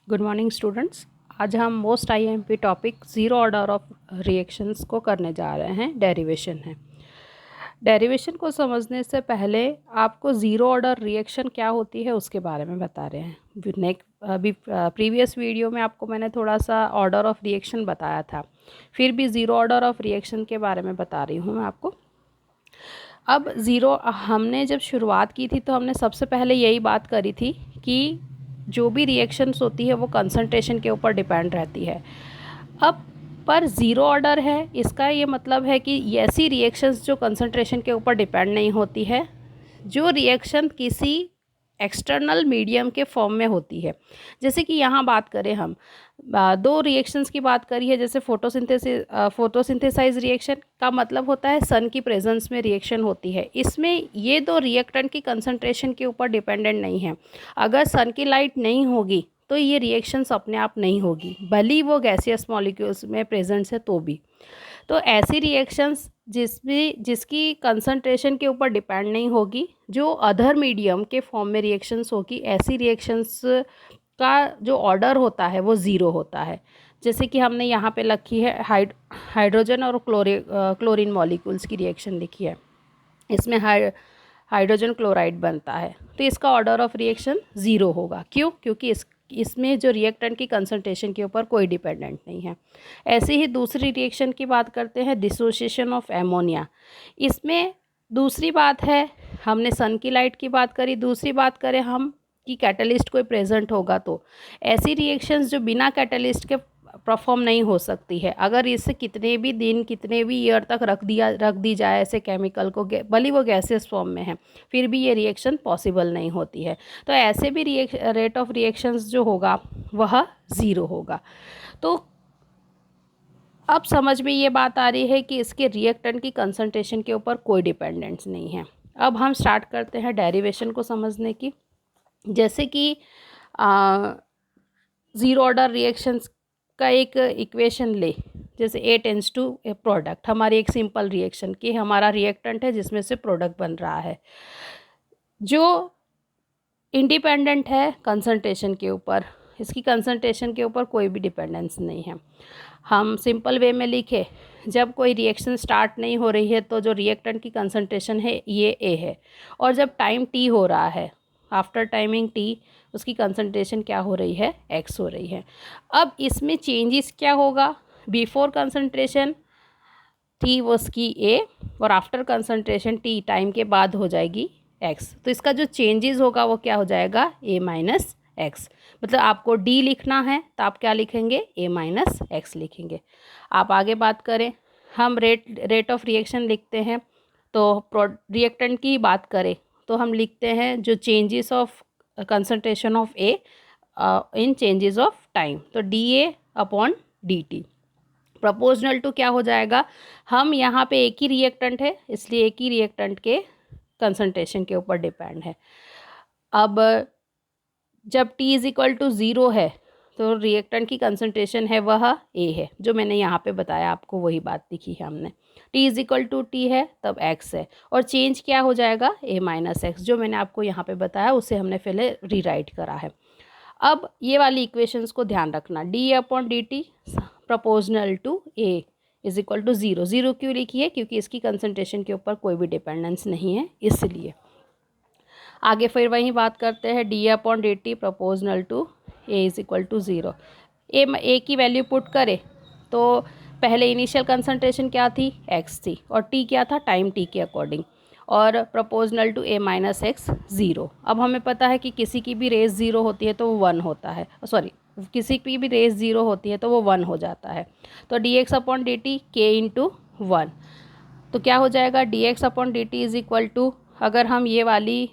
Good morning students. आज हम most IMP topic zero order of reactions को करने जा रहे हैं। डेरिवेशन है। डेरिवेशन को समझने से पहले आपको ज़ीरो ऑर्डर रिएक्शन क्या होती है उसके बारे में बता रहे हैं। अभी प्रीवियस वीडियो में आपको मैंने थोड़ा सा ऑर्डर ऑफ रिएक्शन बताया था, फिर भी ज़ीरो ऑर्डर ऑफ रिएक्शन के बारे में बता रही हूँ मैं आपको। अब ज़ीरो हमने जब शुरुआत की थी तो हमने सबसे पहले यही बात करी थी कि जो भी रिएक्शंस होती है वो कंसंट्रेशन के ऊपर डिपेंड रहती है। अब पर ज़ीरो ऑर्डर है, इसका ये मतलब है कि ऐसी रिएक्शंस जो कंसंट्रेशन के ऊपर डिपेंड नहीं होती है, जो रिएक्शन किसी एक्सटर्नल मीडियम के फॉर्म में होती है। जैसे कि यहाँ बात करें हम दो रिएक्शंस की बात करी है। जैसे फोटोसिंथेसाइज रिएक्शन का मतलब होता है सन की प्रेजेंस में रिएक्शन होती है। इसमें ये दो रिएक्टेंट की कंसंट्रेशन के ऊपर डिपेंडेंट नहीं है। अगर सन की लाइट नहीं होगी तो ये रिएक्शंस अपने आप नहीं होगी, भले ही वो गैसियस मॉलिक्यूल्स में प्रेजेंट्स है तो भी। तो ऐसी रिएक्शंस जिसकी कंसंट्रेशन के ऊपर डिपेंड नहीं होगी, जो अदर मीडियम के फॉर्म में रिएक्शंस होगी, ऐसी रिएक्शंस का जो ऑर्डर होता है वो ज़ीरो होता है। जैसे कि हमने यहाँ पे लिखी है हाइड्रोजन और क्लोरीन मॉलिक्यूल्स की रिएक्शन लिखी है। इसमें हाइड्रोजन क्लोराइड बनता है, तो इसका ऑर्डर ऑफ रिएक्शन ज़ीरो होगा। क्यों? क्योंकि इसमें जो रिएक्टेंट की कंसंट्रेशन के ऊपर कोई डिपेंडेंट नहीं है। ऐसे ही दूसरी रिएक्शन की बात करते हैं, डिसोसिएशन ऑफ एमोनिया। इसमें दूसरी बात है, हमने सन की लाइट की बात करी, दूसरी बात करें हम कि कैटलिस्ट कोई प्रेजेंट होगा तो ऐसी रिएक्शंस जो बिना कैटलिस्ट के परफॉर्म नहीं हो सकती है। अगर इसे कितने भी दिन कितने भी ईयर तक रख दी जाए ऐसे केमिकल को, भले वो गैसेस फॉर्म में है, फिर भी ये रिएक्शन पॉसिबल नहीं होती है। तो ऐसे भी रेट ऑफ रिएक्शंस जो होगा वह ज़ीरो होगा। तो अब समझ में ये बात आ रही है कि इसके रिएक्टेंट की कंसंट्रेशन के ऊपर कोई डिपेंडेंस नहीं है। अब हम स्टार्ट करते हैं डेरिवेशन को समझने की। जैसे कि ज़ीरो ऑर्डर रिएक्शंस का एक इक्वेशन ले, जैसे ए टेंस टू ए प्रोडक्ट, हमारी एक सिंपल रिएक्शन की हमारा रिएक्टेंट है जिसमें से प्रोडक्ट बन रहा है, जो इंडिपेंडेंट है कंसंट्रेशन के ऊपर। इसकी कंसंट्रेशन के ऊपर कोई भी डिपेंडेंस नहीं है। हम सिंपल वे में लिखे, जब कोई रिएक्शन स्टार्ट नहीं हो रही है तो जो रिएक्टेंट की कंसंट्रेशन है ये ए है, और जब टाइम टी हो रहा है, आफ्टर टाइमिंग टी, उसकी कंसंट्रेशन क्या हो रही है, एक्स हो रही है। अब इसमें चेंजेस क्या होगा, बिफोर कंसंट्रेशन टी वॉज की ए, और आफ्टर कंसंट्रेशन टी टाइम के बाद हो जाएगी एक्स। तो इसका जो चेंजेस होगा वो क्या हो जाएगा, ए माइनस एक्स। मतलब आपको डी लिखना है तो आप क्या लिखेंगे, ए माइनस एक्स लिखेंगे। आप आगे बात करें, हम रेट ऑफ रिएक्शन लिखते हैं, तो रिएक्टेंट की बात करें तो हम लिखते हैं जो changes of concentration of A in changes of time, तो d A upon D t proportional to क्या हो जाएगा, हम यहाँ पे एक ही रिएक्टेंट है इसलिए एक ही रिएक्टेंट के कंसंट्रेशन के ऊपर डिपेंड है। अब जब t is equal to zero है तो रिएक्टेंट की कंसंट्रेशन है वह a है, जो मैंने यहाँ पे बताया आपको वही बात लिखी है हमने। t is equal to T है तब x है, और चेंज क्या हो जाएगा, a माइनस एक्स, जो मैंने आपको यहाँ पे बताया उसे हमने पहले रीराइट करा है। अब ये वाली इक्वेशंस को ध्यान रखना, D upon D T proportional to A is equal to zero. Zero क्यों लिखी है, क्योंकि इसकी कंसंट्रेशन के ऊपर कोई भी डिपेंडेंस नहीं है इसलिए। आगे फिर वही बात करते हैं, d upon D T proportional to A is equal to zero. A की वैल्यू पुट करें तो पहले इनिशियल कंसंट्रेशन क्या थी, एक्स थी, और टी क्या था, टाइम टी के अकॉर्डिंग, और proportional to A minus X zero. अब हमें पता है कि किसी की भी रेस ज़ीरो होती है तो वो वन होता है, सॉरी किसी की भी रेस ज़ीरो होती है तो वो वन हो जाता है। तो D X upon D T K into one, तो क्या हो जाएगा, D X upon D T is equal to, अगर हम ये वाली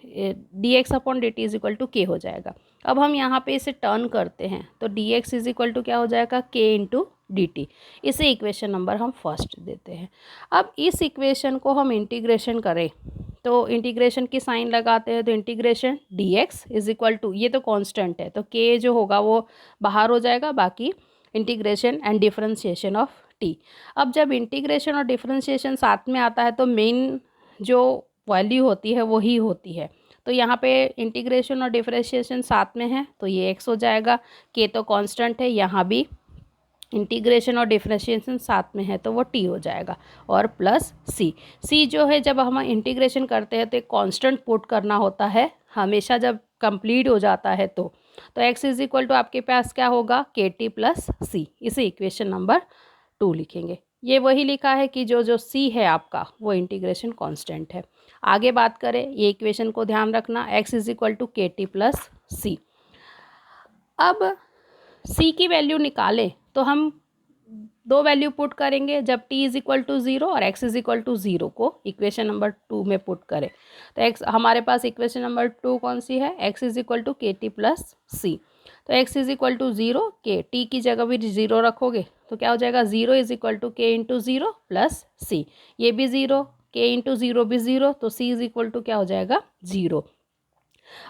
D X upon D T is equal to K हो जाएगा। अब हम यहाँ पे इसे टर्न करते हैं तो D X is equal to क्या हो जाएगा, के इंटू डी टी। इसे इक्वेशन नंबर हम फर्स्ट देते हैं। अब इस इक्वेशन को हम इंटीग्रेशन करें तो इंटीग्रेशन की साइन लगाते हैं, तो integration D X is equal to, ये तो कांस्टेंट है तो के जो होगा वो बाहर हो जाएगा, बाकी integration and differentiation of T. अब जब इंटीग्रेशन और डिफरेंशिएशन साथ में आता है तो मेन जो वैल्यू होती है वही होती है, तो यहाँ पे इंटीग्रेशन और डिफरेंशिएशन साथ में है तो ये x हो जाएगा। k तो कांस्टेंट है, यहाँ भी इंटीग्रेशन और डिफरेंशिएशन साथ में है तो वो t हो जाएगा और प्लस c जो है जब हम इंटीग्रेशन करते हैं तो एक कांस्टेंट पुट करना होता है हमेशा जब कंप्लीट हो जाता है तो x इज इक्वल टू आपके पास क्या होगा kt प्लस c, इसे इक्वेशन नंबर 2 लिखेंगे। ये वही लिखा है कि जो c है आपका वो इंटीग्रेशन कांस्टेंट है। आगे बात करें, ये इक्वेशन को ध्यान रखना, x is equal to kt plus c। अब c की वैल्यू निकालें तो हम दो वैल्यू पुट करेंगे जब t इज इक्वल टू 0 और x इज इक्वल टू 0 को इक्वेशन नंबर 2 में पुट करें तो x हमारे पास इक्वेशन नंबर 2 कौन सी है, x is equal to kt plus c। तो x is equal to 0, k t की जगह भी 0 रखोगे तो क्या हो जाएगा 0 is equal to k into 0 plus c, ये भी 0, k इंटू 0 भी 0 तो c इज इक्वल टू क्या हो जाएगा 0।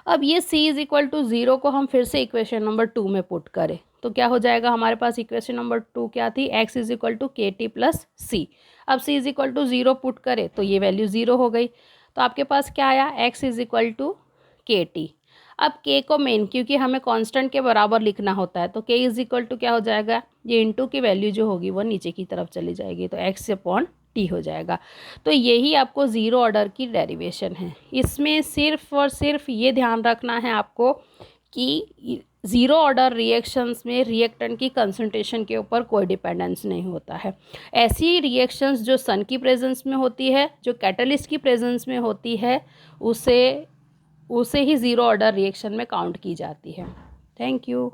अब ये c इज इक्वल टू 0 को हम फिर से इक्वेशन नंबर 2 में पुट करें तो क्या हो जाएगा, हमारे पास इक्वेशन नंबर 2 क्या थी, x is equal to K T plus C. अब c is equal to 0 put करें तो ये वैल्यू 0 हो गई तो आपके पास क्या आया, x is equal to K T. अब k को मेन क्योंकि हमें कांस्टेंट के बराबर लिखना होता है तो k इज इक्वल टू क्या हो जाएगा, ये इंटू की वैल्यू जो होगी वो नीचे की तरफ चली जाएगी तो x अपॉन टी हो जाएगा। तो यही आपको ज़ीरो ऑर्डर की डेरिवेशन है। इसमें सिर्फ और सिर्फ ये ध्यान रखना है आपको कि ज़ीरो ऑर्डर रिएक्शंस में रिएक्टेंट की कंसंट्रेशन के ऊपर कोई डिपेंडेंस नहीं होता है। ऐसी रिएक्शंस जो सन की प्रेजेंस में होती है, जो कैटलिस्ट की प्रेजेंस में होती है, उसे ही ज़ीरो ऑर्डर रिएक्शन में काउंट की जाती है। Thank you.